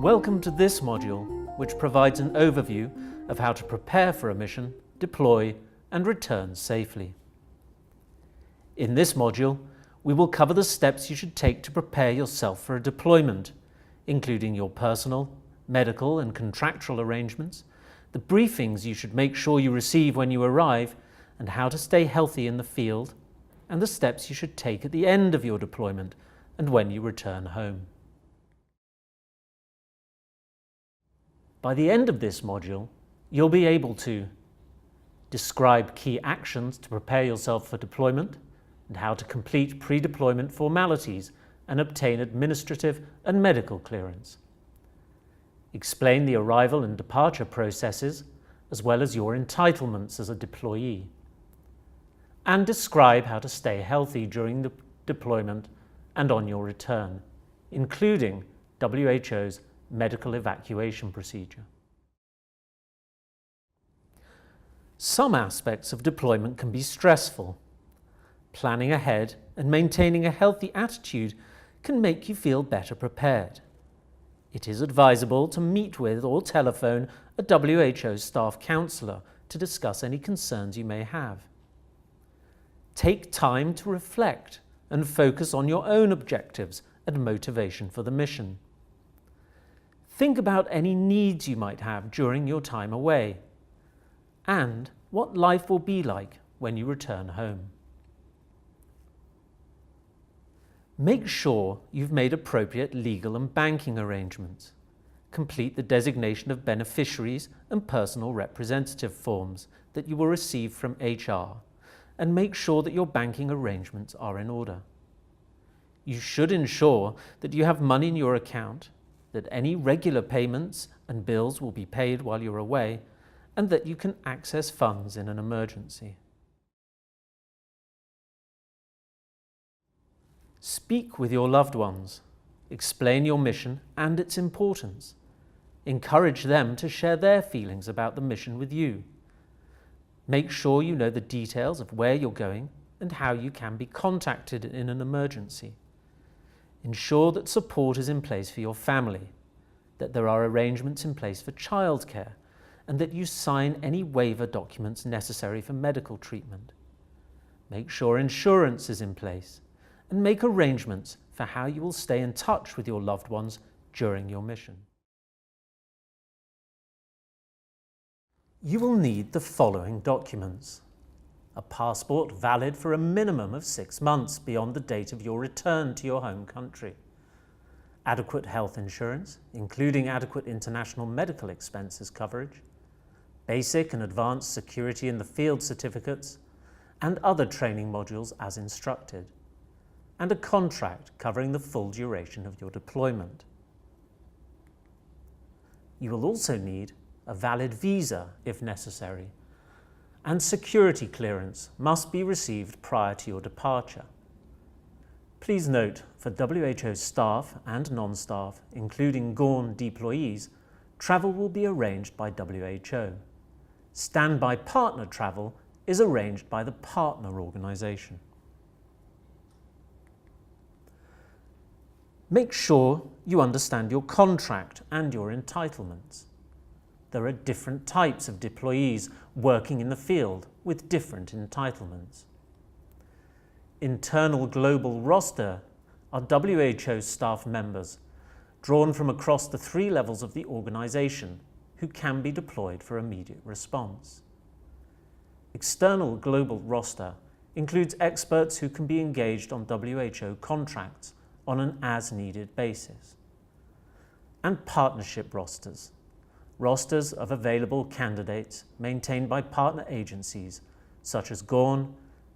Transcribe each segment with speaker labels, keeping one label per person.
Speaker 1: Welcome to this module, which provides an overview of how to prepare for a mission, deploy and return safely. In this module, we will cover the steps you should take to prepare yourself for a deployment, including your personal, medical and contractual arrangements, the briefings you should make sure you receive when you arrive, and how to stay healthy in the field, and the steps you should take at the end of your deployment and when you return home. By the end of this module, you'll be able to describe key actions to prepare yourself for deployment and how to complete pre-deployment formalities and obtain administrative and medical clearance. Explain the arrival and departure processes as well as your entitlements as a deployee. And describe how to stay healthy during the deployment and on your return, including WHO's medical evacuation procedure. Some aspects of deployment can be stressful. Planning ahead and maintaining a healthy attitude can make you feel better prepared. It is advisable to meet with or telephone a WHO staff counsellor to discuss any concerns you may have. Take time to reflect and focus on your own objectives and motivation for the mission. Think about any needs you might have during your time away and what life will be like when you return home. Make sure you've made appropriate legal and banking arrangements. Complete the designation of beneficiaries and personal representative forms that you will receive from HR, and make sure that your banking arrangements are in order. You should ensure that you have money in your account, that any regular payments and bills will be paid while you're away, and that you can access funds in an emergency. Speak with your loved ones. Explain your mission and its importance. Encourage them to share their feelings about the mission with you. Make sure you know the details of where you're going and how you can be contacted in an emergency. Ensure that support is in place for your family, that there are arrangements in place for childcare, and that you sign any waiver documents necessary for medical treatment. Make sure insurance is in place, and make arrangements for how you will stay in touch with your loved ones during your mission. You will need the following documents: a passport valid for a minimum of 6 months beyond the date of your return to your home country, adequate health insurance, including adequate international medical expenses coverage, basic and advanced security in the field certificates, and other training modules as instructed, and a contract covering the full duration of your deployment. You will also need a valid visa if necessary, and security clearance must be received prior to your departure. Please note, for WHO staff and non-staff, including GORN deployees, travel will be arranged by WHO. Standby partner travel is arranged by the partner organisation. Make sure you understand your contract and your entitlements. There are different types of deployees working in the field with different entitlements. Internal global roster are WHO staff members drawn from across the 3 levels of the organisation who can be deployed for immediate response. External global roster includes experts who can be engaged on WHO contracts on an as-needed basis. And partnership rosters of available candidates maintained by partner agencies such as GORN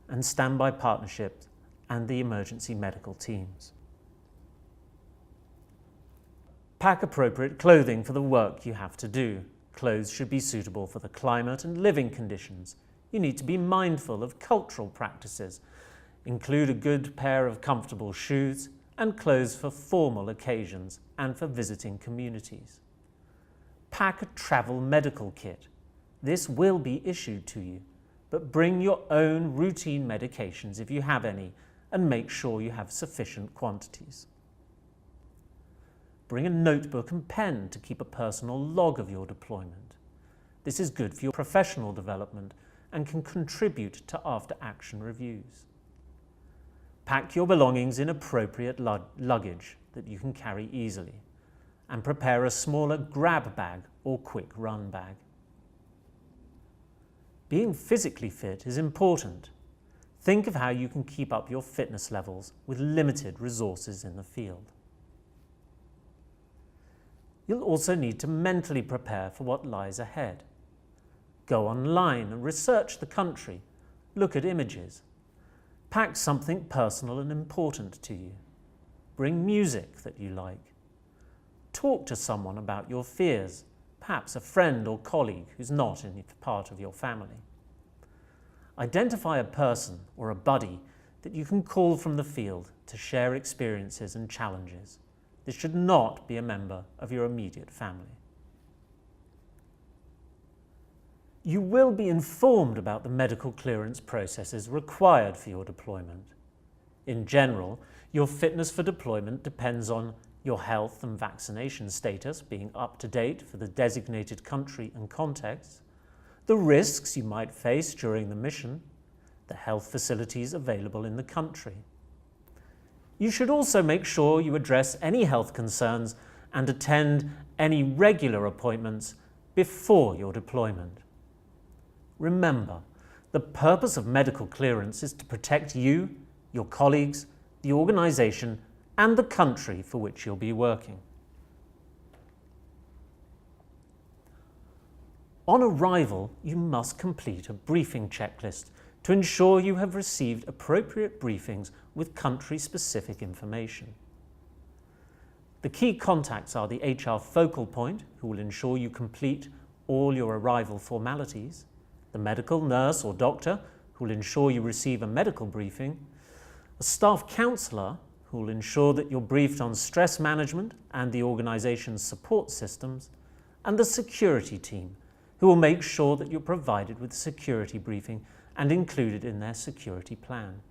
Speaker 1: and standby partnerships and the emergency medical teams. Pack appropriate clothing for the work you have to do. Clothes should be suitable for the climate and living conditions. You need to be mindful of cultural practices. Include a good pair of comfortable shoes and clothes for formal occasions and for visiting communities. Pack a travel medical kit. This will be issued to you, but bring your own routine medications if you have any, and make sure you have sufficient quantities. Bring a notebook and pen to keep a personal log of your deployment. This is good for your professional development and can contribute to after-action reviews. Pack your belongings in appropriate luggage that you can carry easily, and prepare a smaller grab bag or quick run bag. Being physically fit is important. Think of how you can keep up your fitness levels with limited resources in the field. You'll also need to mentally prepare for what lies ahead. Go online and research the country. Look at images. Pack something personal and important to you. Bring music that you like. Talk to someone about your fears, perhaps a friend or colleague who's not in part of your family. Identify a person or a buddy that you can call from the field to share experiences and challenges. This should not be a member of your immediate family. You will be informed about the medical clearance processes required for your deployment. In general, your fitness for deployment depends on your health and vaccination status being up to date for the designated country and context, the risks you might face during the mission, the health facilities available in the country. You should also make sure you address any health concerns and attend any regular appointments before your deployment. Remember, the purpose of medical clearance is to protect you, your colleagues, the organisation, and the country for which you'll be working. On arrival, you must complete a briefing checklist to ensure you have received appropriate briefings with country-specific information. The key contacts are the HR focal point, who will ensure you complete all your arrival formalities, the medical nurse or doctor, who will ensure you receive a medical briefing, a staff counsellor, who will ensure that you're briefed on stress management and the organisation's support systems, and the security team, who will make sure that you're provided with a security briefing and included in their security plan.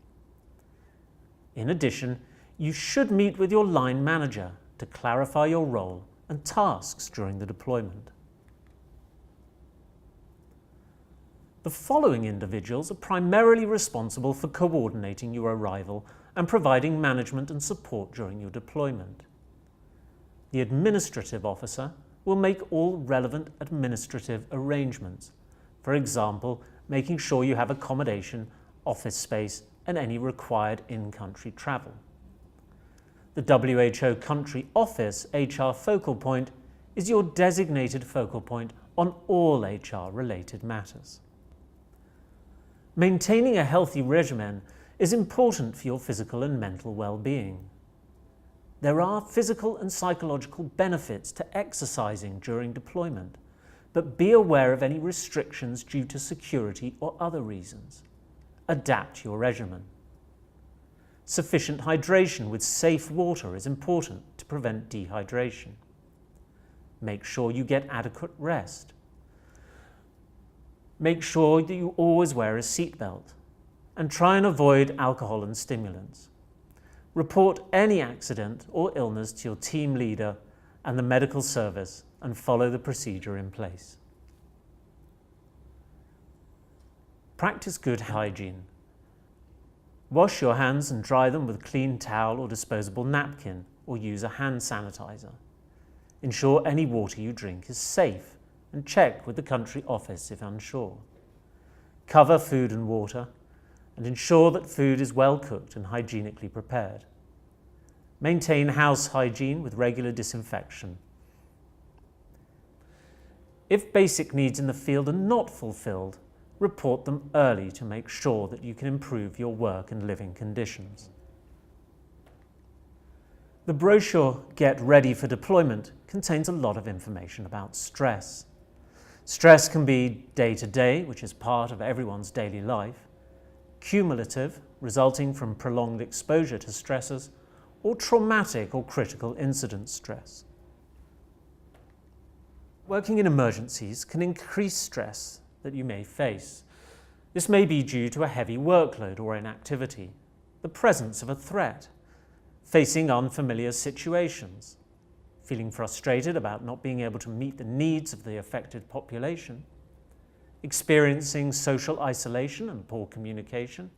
Speaker 1: In addition, you should meet with your line manager to clarify your role and tasks during the deployment. The following individuals are primarily responsible for coordinating your arrival and providing management and support during your deployment. The administrative officer will make all relevant administrative arrangements, for example, making sure you have accommodation, office space, and any required in-country travel. The WHO Country Office HR focal point is your designated focal point on all HR-related matters. Maintaining a healthy regimen is important for your physical and mental well-being. There are physical and psychological benefits to exercising during deployment, but be aware of any restrictions due to security or other reasons. Adapt your regimen. Sufficient hydration with safe water is important to prevent dehydration. Make sure you get adequate rest. Make sure that you always wear a seatbelt and try and avoid alcohol and stimulants. Report any accident or illness to your team leader and the medical service and follow the procedure in place. Practice good hygiene. Wash your hands and dry them with a clean towel or disposable napkin, or use a hand sanitizer. Ensure any water you drink is safe and check with the country office if unsure. Cover food and water and ensure that food is well cooked and hygienically prepared. Maintain house hygiene with regular disinfection. If basic needs in the field are not fulfilled, report them early to make sure that you can improve your work and living conditions. The brochure Get Ready for Deployment contains a lot of information about stress. Stress can be day-to-day, which is part of everyone's daily life, cumulative, resulting from prolonged exposure to stressors, or traumatic or critical incident stress. Working in emergencies can increase stress that you may face. This may be due to a heavy workload or inactivity, the presence of a threat, facing unfamiliar situations, feeling frustrated about not being able to meet the needs of the affected population, experiencing social isolation and poor communication,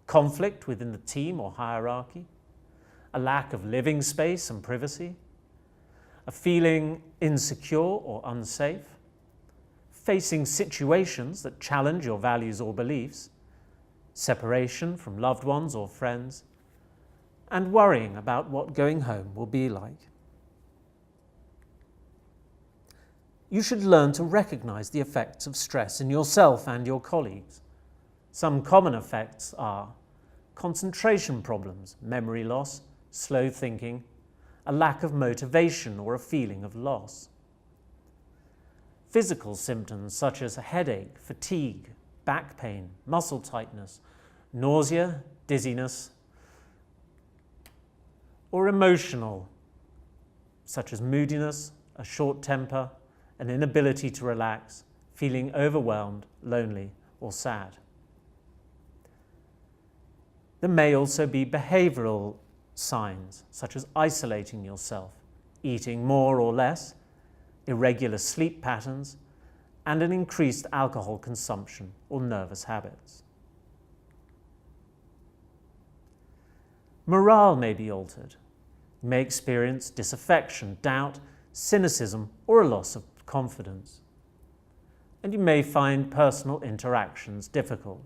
Speaker 1: conflict within the team or hierarchy, a lack of living space and privacy, a feeling insecure or unsafe, facing situations that challenge your values or beliefs, separation from loved ones or friends, and worrying about what going home will be like. You should learn to recognize the effects of stress in yourself and your colleagues. Some common effects are concentration problems, memory loss, slow thinking, a lack of motivation or a feeling of loss. Physical symptoms such as a headache, fatigue, back pain, muscle tightness, nausea, dizziness, or emotional, such as moodiness, a short temper, an inability to relax, feeling overwhelmed, lonely, or sad. There may also be behavioral signs, such as isolating yourself, eating more or less, irregular sleep patterns, and an increased alcohol consumption or nervous habits. Morale may be altered. You may experience disaffection, doubt, cynicism, or a loss of confidence. And you may find personal interactions difficult.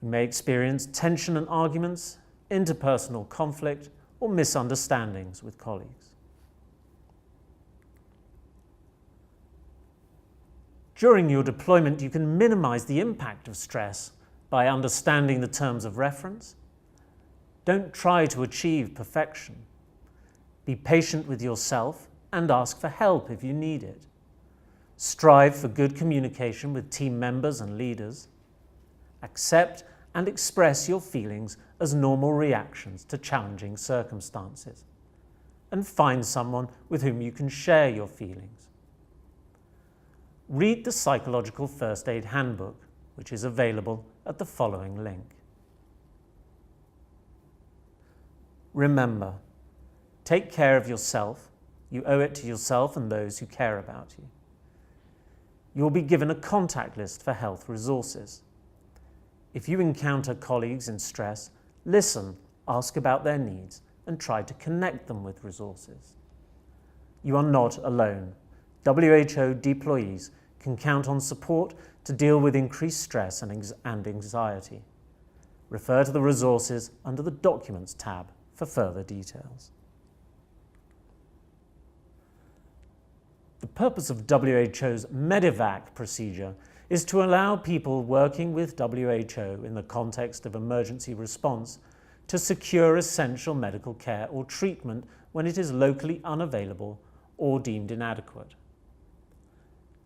Speaker 1: You may experience tension and arguments, interpersonal conflict, or misunderstandings with colleagues. During your deployment, you can minimize the impact of stress by understanding the terms of reference. Don't try to achieve perfection. Be patient with yourself and ask for help if you need it. Strive for good communication with team members and leaders. Accept and express your feelings as normal reactions to challenging circumstances. And find someone with whom you can share your feelings. Read the Psychological First Aid Handbook, which is available at the following link. Remember, take care of yourself. You owe it to yourself and those who care about you. You will be given a contact list for health resources. If you encounter colleagues in stress, listen, ask about their needs, and try to connect them with resources. You are not alone. WHO deployees can count on support to deal with increased stress and anxiety. Refer to the resources under the Documents tab for further details. The purpose of WHO's Medevac procedure is to allow people working with WHO in the context of emergency response to secure essential medical care or treatment when it is locally unavailable or deemed inadequate.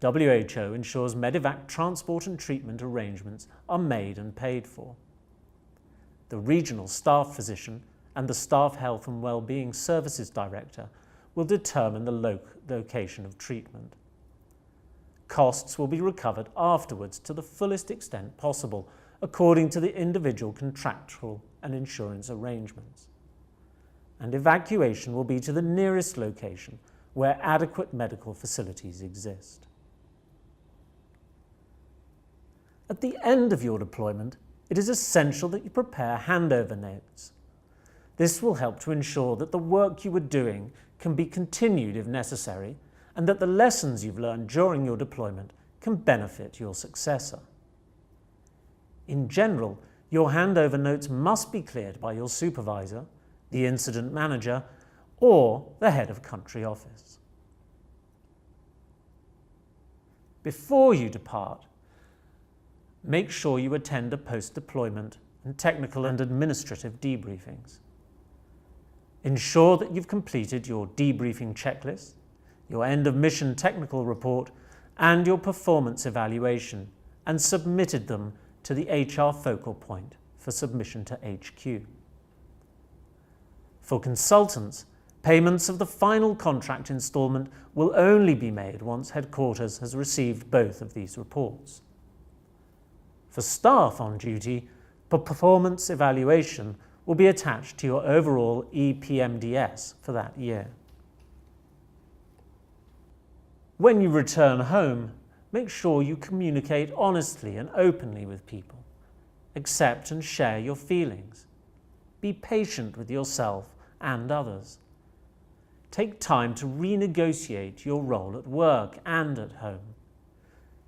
Speaker 1: WHO ensures Medevac transport and treatment arrangements are made and paid for. The regional staff physician and the Staff Health and Wellbeing Services Director will determine the location of treatment. Costs will be recovered afterwards to the fullest extent possible, according to the individual contractual and insurance arrangements. And evacuation will be to the nearest location where adequate medical facilities exist. At the end of your deployment, it is essential that you prepare handover notes. This will help to ensure that the work you are doing can be continued if necessary, and that the lessons you've learned during your deployment can benefit your successor. In general, your handover notes must be cleared by your supervisor, the incident manager, or the head of country office. Before you depart, make sure you attend a post-deployment and technical and administrative debriefings. Ensure that you've completed your debriefing checklist, your end-of-mission technical report, and your performance evaluation, and submitted them to the HR focal point for submission to HQ. For consultants, payments of the final contract instalment will only be made once headquarters has received both of these reports. For staff on duty, performance evaluation will be attached to your overall EPMDS for that year. When you return home, make sure you communicate honestly and openly with people. Accept and share your feelings. Be patient with yourself and others. Take time to renegotiate your role at work and at home.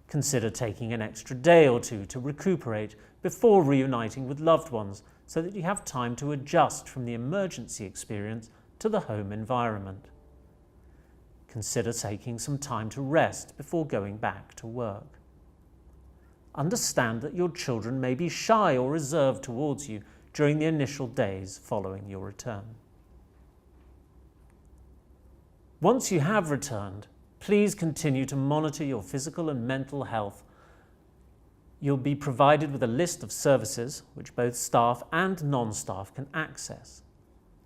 Speaker 1: Consider taking an extra day or two to recuperate before reuniting with loved ones so that you have time to adjust from the emergency experience to the home environment. Consider taking some time to rest before going back to work. Understand that your children may be shy or reserved towards you during the initial days following your return. Once you have returned, please continue to monitor your physical and mental health. You'll be provided with a list of services which both staff and non-staff can access.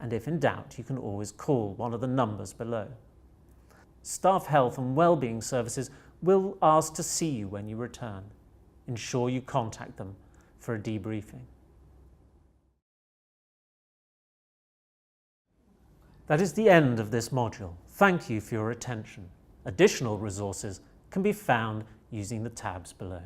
Speaker 1: And if in doubt, you can always call one of the numbers below. Staff health and wellbeing services will ask to see you when you return. Ensure you contact them for a debriefing. That is the end of this module. Thank you for your attention. Additional resources can be found using the tabs below.